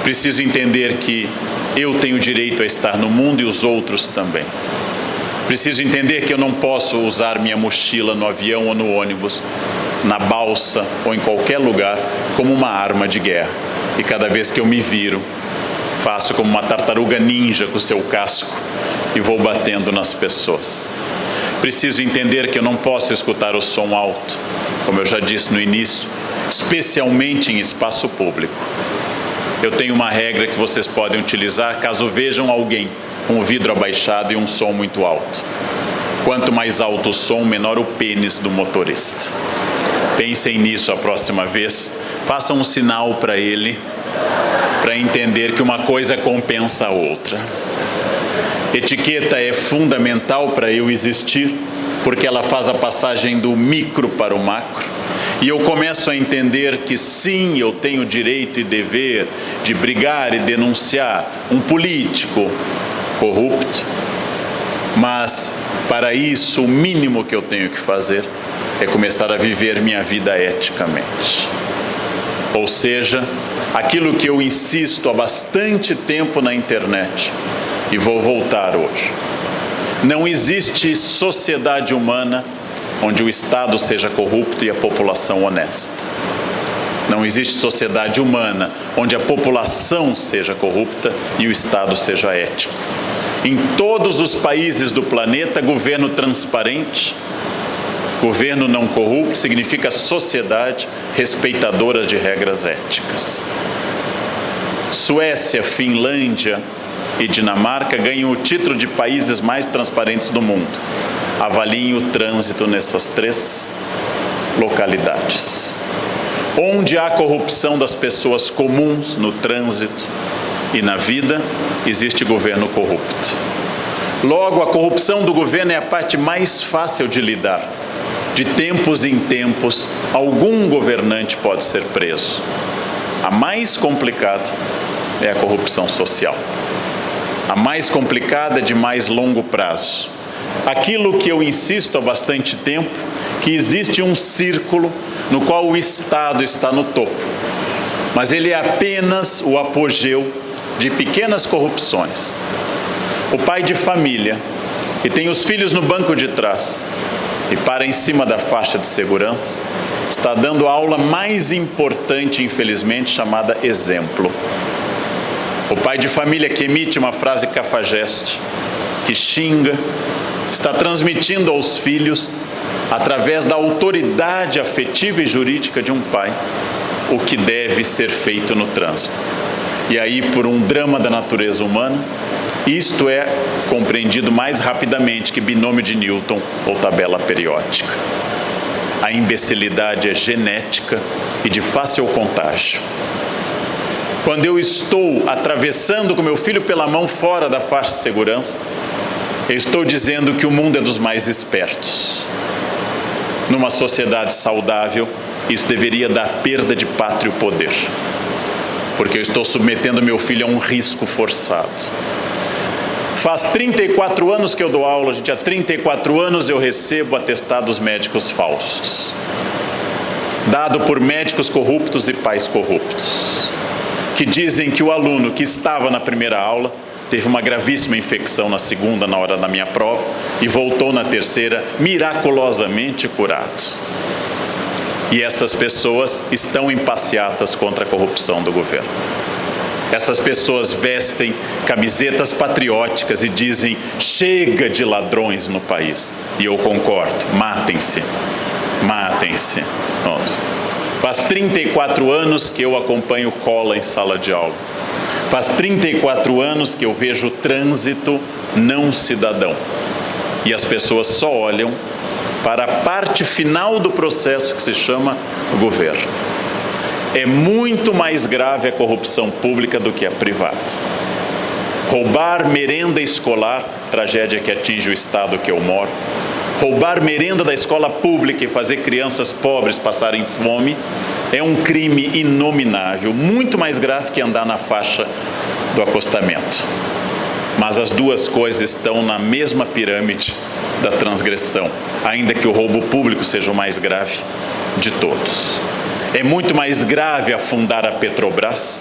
Preciso entender que eu tenho direito a estar no mundo e os outros também. Preciso entender que eu não posso usar minha mochila no avião ou no ônibus, na balsa ou em qualquer lugar como uma arma de guerra. E cada vez que eu me viro, faço como uma tartaruga ninja com o seu casco e vou batendo nas pessoas. Preciso entender que eu não posso escutar o som alto, como eu já disse no início, especialmente em espaço público. Eu tenho uma regra que vocês podem utilizar caso vejam alguém com o vidro abaixado e um som muito alto. Quanto mais alto o som, menor o pênis do motorista. Pensem nisso a próxima vez. Façam um sinal para ele, para entender que uma coisa compensa a outra. Etiqueta é fundamental para eu existir, porque ela faz a passagem do micro para o macro. E eu começo a entender que sim, eu tenho direito e dever de brigar e denunciar um político corrupto, mas para isso o mínimo que eu tenho que fazer é começar a viver minha vida eticamente. Ou seja, aquilo que eu insisto há bastante tempo na internet, e vou voltar hoje. Não existe sociedade humana onde o Estado seja corrupto e a população honesta. Não existe sociedade humana onde a população seja corrupta e o Estado seja ético. Em todos os países do planeta, governo transparente, governo não corrupto, significa sociedade respeitadora de regras éticas. Suécia, Finlândia e Dinamarca ganham o título de países mais transparentes do mundo. Avaliem o trânsito nessas 3 localidades. Onde há corrupção das pessoas comuns no trânsito e na vida, existe governo corrupto. Logo, a corrupção do governo é a parte mais fácil de lidar. De tempos em tempos, algum governante pode ser preso. A mais complicada é a corrupção social. A mais complicada é de mais longo prazo. Aquilo que eu insisto há bastante tempo, que existe um círculo no qual o Estado está no topo, mas ele é apenas o apogeu de pequenas corrupções. O pai de família, que tem os filhos no banco de trás e para em cima da faixa de segurança, está dando a aula mais importante, infelizmente, chamada exemplo. O pai de família que emite uma frase cafajeste, que xinga, está transmitindo aos filhos, através da autoridade afetiva e jurídica de um pai, o que deve ser feito no trânsito. E aí, por um drama da natureza humana, isto é compreendido mais rapidamente que binômio de Newton ou tabela periódica. A imbecilidade é genética e de fácil contágio. Quando eu estou atravessando com meu filho pela mão fora da faixa de segurança, eu estou dizendo que o mundo é dos mais espertos. Numa sociedade saudável, isso deveria dar perda de pátrio poder, porque eu estou submetendo meu filho a um risco forçado. Faz 34 anos que eu dou aula, gente. Há 34 anos eu recebo atestados médicos falsos, dado por médicos corruptos e pais corruptos, que dizem que o aluno que estava na primeira aula teve uma gravíssima infecção na segunda, na hora da minha prova, e voltou na terceira miraculosamente curado. E essas pessoas estão em passeatas contra a corrupção do governo. Essas pessoas vestem camisetas patrióticas e dizem: chega de ladrões no país. E eu concordo, matem-se, matem-se. Nossa. Faz 34 anos que eu acompanho cola em sala de aula. Faz 34 anos que eu vejo o trânsito não cidadão. E as pessoas só olham para a parte final do processo que se chama governo. É muito mais grave a corrupção pública do que a privada. Roubar merenda escolar, tragédia que atinge o estado que eu moro, roubar merenda da escola pública e fazer crianças pobres passarem fome, é um crime inominável, muito mais grave que andar na faixa do acostamento. Mas as duas coisas estão na mesma pirâmide da transgressão, ainda que o roubo público seja o mais grave de todos. É muito mais grave afundar a Petrobras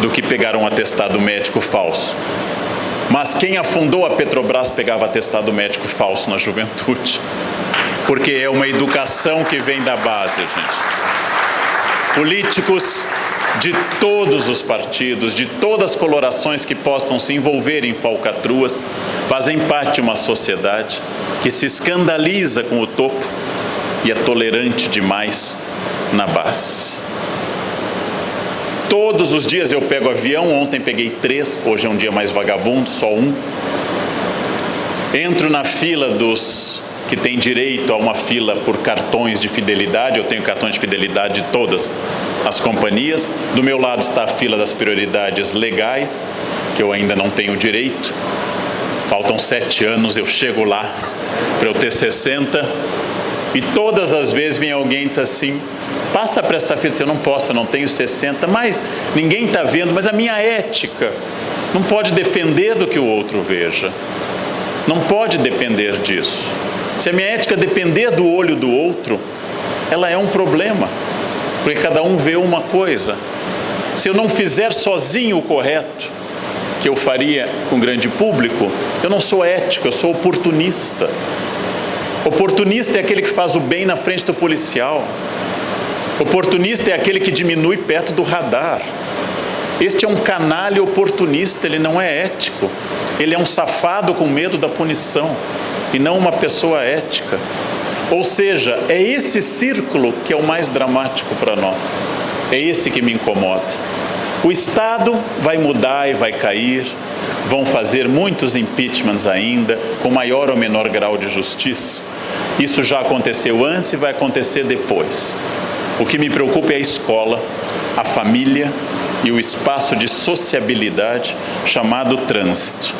do que pegar um atestado médico falso. Mas quem afundou a Petrobras pegava atestado médico falso na juventude. Porque é uma educação que vem da base, gente. Políticos de todos os partidos, de todas as colorações que possam se envolver em falcatruas, fazem parte de uma sociedade que se escandaliza com o topo e é tolerante demais na base. Todos os dias eu pego avião, ontem peguei 3, hoje é um dia mais vagabundo, só 1. Entro na fila dos que têm direito a uma fila por cartões de fidelidade, eu tenho cartões de fidelidade de todas as companhias. Do meu lado está a fila das prioridades legais, que eu ainda não tenho direito. Faltam 7 anos, eu chego lá para eu ter 60. E todas as vezes vem alguém e diz assim, passa para essa fila, eu não posso, eu não tenho 60, mas ninguém está vendo, mas a minha ética não pode depender do que o outro veja. Não pode depender disso. Se a minha ética depender do olho do outro, ela é um problema, porque cada um vê uma coisa. Se eu não fizer sozinho o correto, que eu faria com o grande público, eu não sou ético, eu sou oportunista. Oportunista é aquele que faz o bem na frente do policial. Oportunista é aquele que diminui perto do radar. Este é um canalha oportunista, ele não é ético. Ele é um safado com medo da punição e não uma pessoa ética. Ou seja, é esse círculo que é o mais dramático para nós. É esse que me incomoda. O Estado vai mudar e vai cair, vão fazer muitos impeachments ainda, com maior ou menor grau de justiça. Isso já aconteceu antes e vai acontecer depois. O que me preocupa é a escola, a família e o espaço de sociabilidade chamado trânsito.